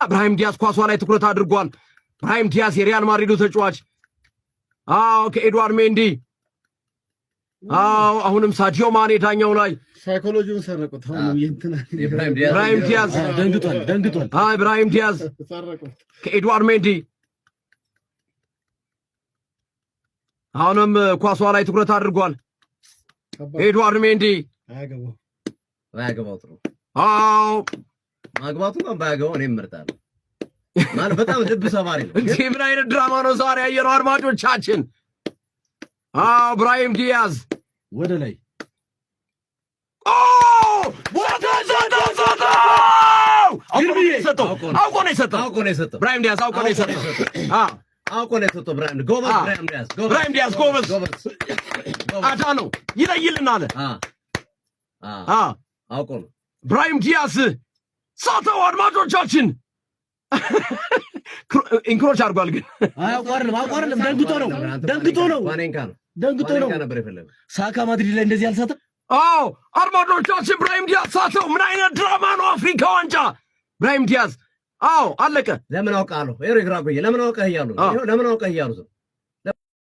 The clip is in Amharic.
ብራሂም ዲያዝ ኳሷ ላይ ትኩረት አድርጓል። ብራሂም ዲያዝ የሪያል ማድሪዱ ተጫዋች ከኤድዋርድ ሜንዲ አሁንም ሳዲዮ ማኔ ዳኛው ላይ ሳይኮሎጂውን ሰረቁት። ብራሂም ዲያዝ ደንግጧል። ብራሂም ዲያዝ ከኤድዋርድ ሜንዲ አሁንም ኳሷ ላይ ትኩረት አድርጓል። ኤድዋርድ ሜንዲ አያገባው ጥሩ ማግባቱ ነው ባያገባው እኔ እመርጣለሁ። ማለት በጣም ልብ ሰባሪ ነው። እንዴ ምን አይነት ድራማ ነው ዛሬ ያየነው አድማጮቻችን? ብራሂም ዲያዝ ወደ ላይ አውቆ ነው የሰጠው። ብራሂም ዲያዝ አውቆ ነው የሰጠው። ብራሂም ዲያዝ ጎበዝ አዳ ነው ይለይልን አለ። አውቆ ነው ብራሂም ዲያዝ ሳተው አድማጮቻችን ኢንክሮች አድርጓል። ግን አቋርልም ደንግጦ ነው ሳካ ማድሪድ ላይ እንደዚህ አልሳተም። አድማጮቻችን ብራሂም ዲያዝ ሳተው። ምን አይነት ድራማ ነው? አፍሪካ ዋንጫ ብራሂም ዲያዝ አለቀ። ለምን አውቃለሁ? ለምን አውቀህ እያሉ